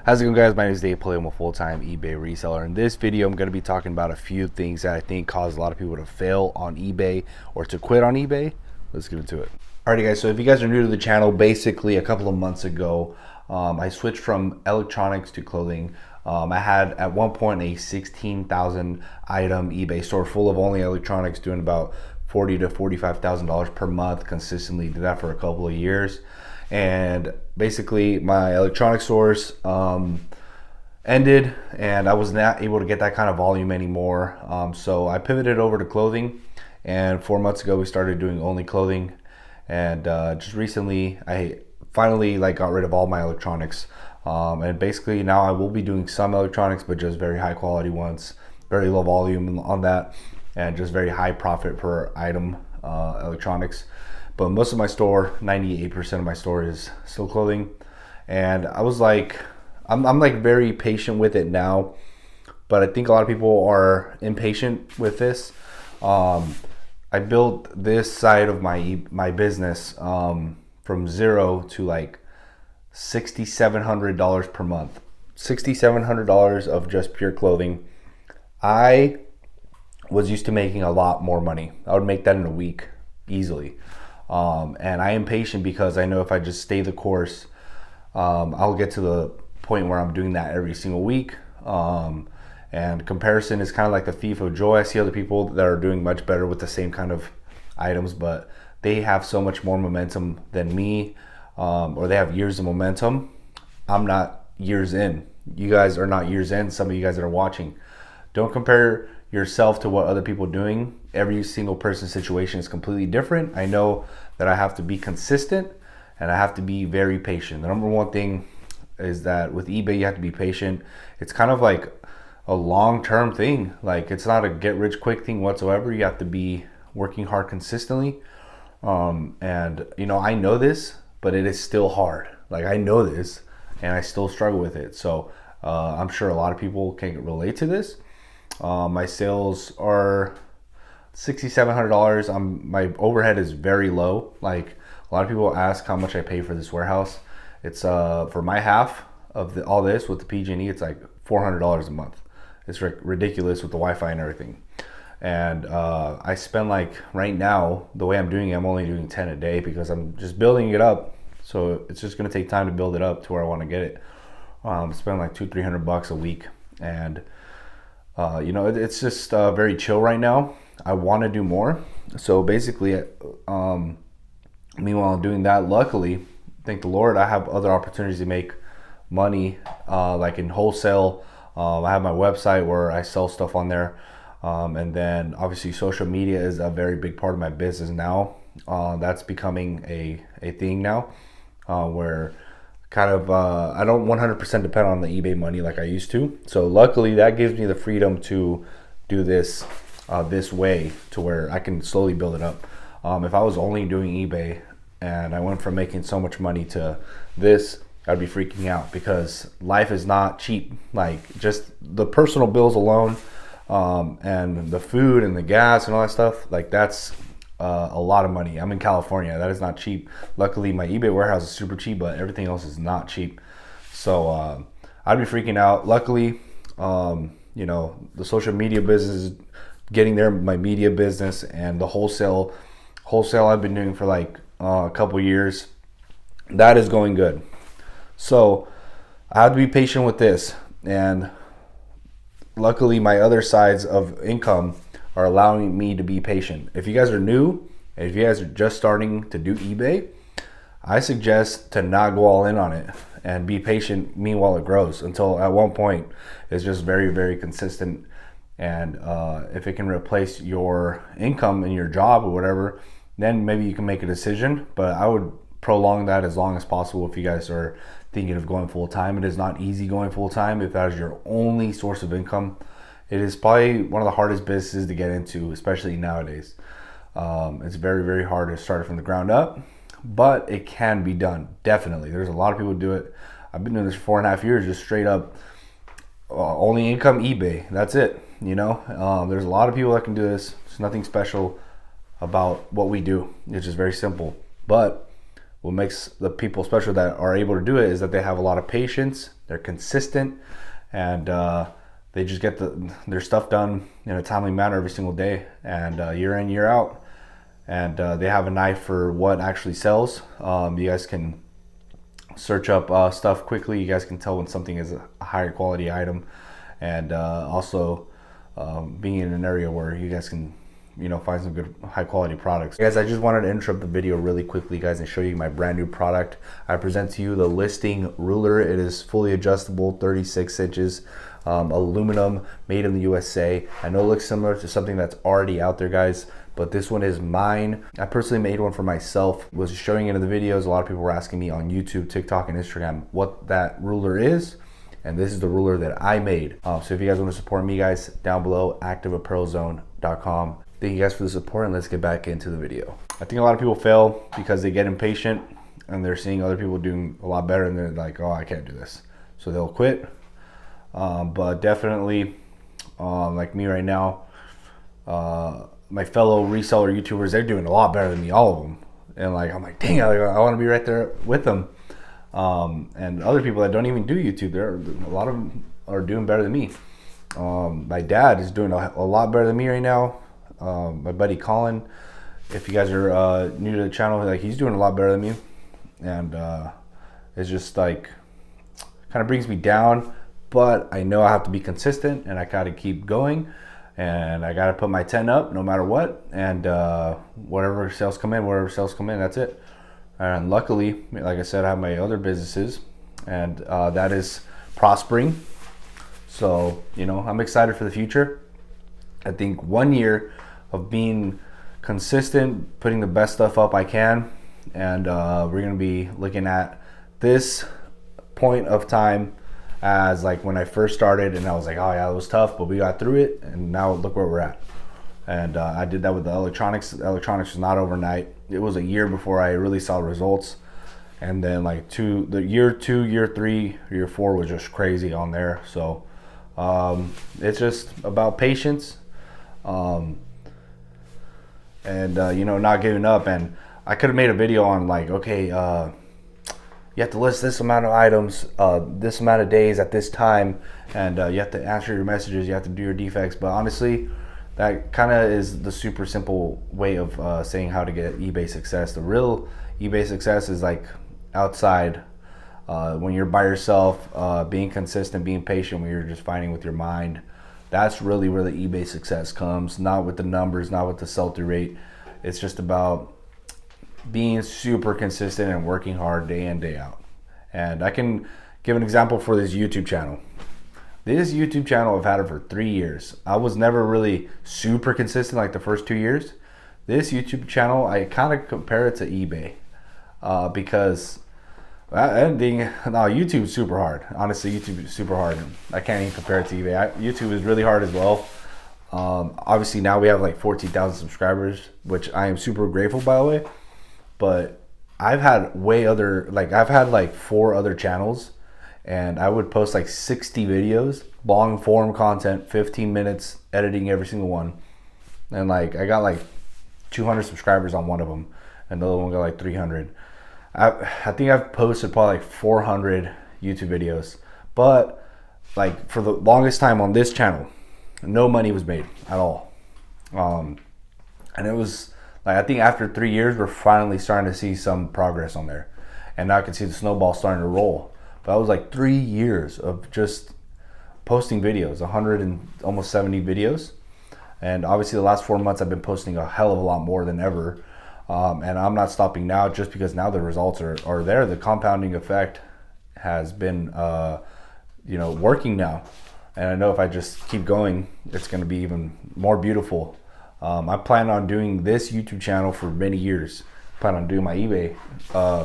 How's it going, guys? My name is Dave Pulley. I'm a full-time eBay reseller. In this video, I'm going to be talking about a few things that I think cause a lot of people to fail on eBay or to quit on eBay. Let's get into it. Alrighty, guys. So if you guys are new to the channel, basically a couple of months ago, I switched from electronics to clothing. I had at one point a 16,000 item eBay store full of only electronics, doing about $40,000 to $45,000 per month consistently. Did that for a couple of years. And basically my electronic stores ended, and I was not able to get that kind of volume anymore. So I pivoted over to clothing, and 4 months ago we started doing only clothing. And just recently I finally got rid of all my electronics, and basically now I will be doing some electronics, but just very high quality ones, very low volume on that, and just very high profit per item electronics. But most of my store, 98% of my store, is still clothing. And I was like, I'm like very patient with it now, but I think a lot of people are impatient with this. I built this side of my business from zero to like $6,700 per month. $6,700 of just pure clothing. I was used to making a lot more money. I would make that in a week easily. And I am patient because I know if I just stay the course, I'll get to the point where I'm doing that every single week. And comparison is kind of like the thief of joy. I see other people that are doing much better with the same kind of items, but they have so much more momentum than me, or they have years of momentum. I'm not years in. You guys are not years in. Some of you guys that are watching, don't compare yourself to what other people are doing. Every single person's situation is completely different. I know that I have to be consistent and I have to be very patient. The number one thing is that with eBay, you have to be patient. It's kind of like a long-term thing. Like, it's not a get-rich quick thing whatsoever. You have to be working hard consistently. And I know this, but it is still hard. Like, I know this and I still struggle with it. So I'm sure a lot of people can relate to this. My sales are $6,700. My overhead is very low. Like, a lot of people ask how much I pay for this warehouse. It's for my half of all this with the PG&E, it's like $400 a month. It's ridiculous with the Wi-Fi and everything. And I spend, like, right now, the way I'm doing it, I'm only doing 10 a day because I'm just building it up. So it's just gonna take time to build it up to where I want to get it. Spend like $200-300 a week, and it's just very chill right now. I want to do more. So basically, meanwhile I'm doing that, luckily, thank the Lord, I have other opportunities to make money, like in wholesale. I have my website where I sell stuff on there. And then obviously social media is a very big part of my business now. That's becoming a thing now, where kind of I don't 100% depend on the eBay money like I used to. So luckily that gives me the freedom to do this this way, to where I can slowly build it up. If I was only doing eBay and I went from making so much money to this, I'd be freaking out, because life is not cheap. Like, just the personal bills alone, and the food and the gas and all that stuff, like, that's a lot of money. I'm in California. That is not cheap. Luckily, my eBay warehouse is super cheap, but everything else is not cheap. So I'd be freaking out. Luckily, the social media business is getting there, my media business, and the wholesale I've been doing for like a couple years. That is going good. So I have to be patient with this. And luckily, my other sides of income are allowing me to be patient. If you guys are new, and if you guys are just starting to do eBay, I suggest to not go all in on it and be patient meanwhile it grows, until at one point it's just very, very consistent. And if it can replace your income in your job or whatever, then maybe you can make a decision. But I would prolong that as long as possible if you guys are thinking of going full time. It is not easy going full time if that is your only source of income. It is probably one of the hardest businesses to get into, especially nowadays. It's very, very hard to start from the ground up, but it can be done. Definitely. There's a lot of people who do it. I've been doing this for 4.5 years, just straight up only income eBay. That's it. There's a lot of people that can do this. There's nothing special about what we do. It's just very simple. But what makes the people special that are able to do it is that they have a lot of patience, they're consistent, and they just get their stuff done in a timely manner every single day, and year in, year out. And they have an eye for what actually sells. You guys can search up stuff quickly. You guys can tell when something is a higher quality item, and also being in an area where you guys can find some good high quality products. Guys, I just wanted to interrupt the video really quickly, guys, and show you my brand new product. I present to you the listing ruler. It is fully adjustable, 36 inches, aluminum, made in the USA. I know it looks similar to something that's already out there, guys, but this one is mine. I personally made one for myself. Was showing it in the videos. A lot of people were asking me on YouTube, TikTok, and Instagram what that ruler is. And this is the ruler that I made. So if you guys want to support me, guys, down below, activeapparelzone.com. Thank you guys for the support, and let's get back into the video. I think a lot of people fail because they get impatient and they're seeing other people doing a lot better, and they're like, oh, I can't do this. So they'll quit. But definitely, like me right now, my fellow reseller YouTubers, they're doing a lot better than me, all of them. And like, I'm like, dang, I want to be right there with them. And other people that don't even do YouTube, a lot of them are doing better than me. My dad is doing a lot better than me right now. My buddy Colin, if you guys are new to the channel, like, he's doing a lot better than me. And it's just like, kind of brings me down, but I know I have to be consistent, and I got to keep going. And I got to put my 10 up no matter what. And whatever sales come in, that's it. And luckily, like I said, I have my other businesses, and that is prospering. So, I'm excited for the future. I think 1 year of being consistent, putting the best stuff up I can, and we're going to be looking at this point of time as like when I first started, and I was like, oh yeah, it was tough, but we got through it, and now look where we're at. And I did that with the electronics. Electronics was not overnight. It was a year before I really saw results. And then like year 2, year 3, year 4 was just crazy on there. So it's just about patience, and not giving up. And I could have made a video on like, okay, you have to list this amount of items, this amount of days at this time, and you have to answer your messages, you have to do your defects. But honestly, that kind of is the super simple way of saying how to get eBay success. The real eBay success is like outside, when you're by yourself, being consistent, being patient, when you're just fighting with your mind. That's really where the eBay success comes, not with the numbers, not with the sell-through rate. It's just about being super consistent and working hard day in, day out. And I can give an example for this YouTube channel. This YouTube channel, I've had it for 3 years. I was never really super consistent like the first 2 years. This YouTube channel, I kind of compare it to eBay, because YouTube is super hard. Honestly, YouTube is super hard. I can't even compare it to eBay. YouTube is really hard as well. Obviously now we have like 14,000 subscribers, which I am super grateful, by the way. But I've had I've had like 4 other channels, and I would post like 60 videos, long form content, 15 minutes, editing every single one. And like, I got like 200 subscribers on one of them, and the other one got like 300. I think I've posted probably like 400 YouTube videos, but like for the longest time on this channel, no money was made at all. And it was like, I think after 3 years, we're finally starting to see some progress on there. And now I can see the snowball starting to roll. But that was like 3 years of just posting videos, 100 and almost 70 videos. And obviously the last 4 months, I've been posting a hell of a lot more than ever. And I'm not stopping now, just because now the results are there. The compounding effect has been, working now. And I know if I just keep going, it's going to be even more beautiful. I plan on doing this YouTube channel for many years. I plan on doing my eBay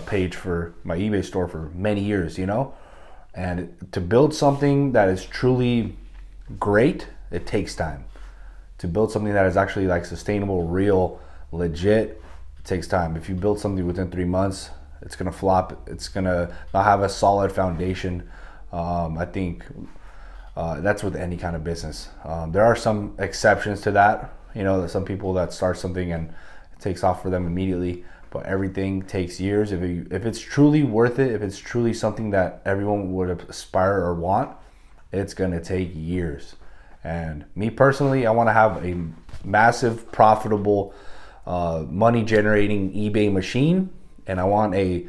page for my eBay store for many years, And to build something that is truly great, it takes time. To build something that is actually like sustainable, real, legit, it takes time. If you build something within 3 months, it's gonna flop. It's gonna not have a solid foundation. I think that's with any kind of business. There are some exceptions to that. Some people that start something and it takes off for them immediately. but everything takes years. If it's truly worth it, if it's truly something that everyone would aspire or want, it's gonna take years. And me personally, I want to have a massive, profitable, money generating eBay machine, and I want a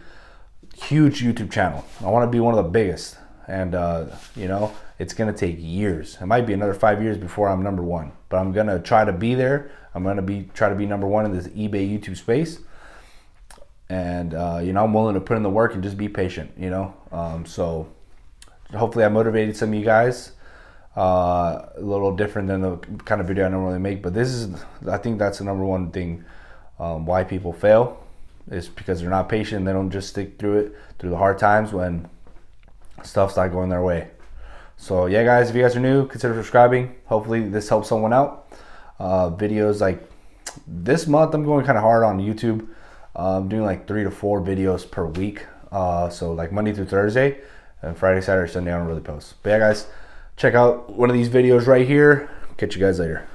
huge YouTube channel. I want to be one of the biggest, and you know, it's gonna take years. It might be another 5 years before I'm number one, but I'm gonna try to be there. I'm gonna try to be number one in this eBay YouTube space, and you know, I'm willing to put in the work and just be patient. You know, so hopefully I motivated some of you guys. A little different than the kind of video I normally make, but this is, I think that's the number one thing why people fail, is because they're not patient. They don't just stick through it through the hard times when stuff's not going their way. So yeah, guys, if you guys are new, consider subscribing. Hopefully this helps someone out. Videos like this month, I'm going kind of hard on YouTube. I'm doing like 3 to 4 videos per week. So like Monday through Thursday, and Friday, Saturday, Sunday I don't really post. But yeah, guys, check out one of these videos right here. Catch you guys later.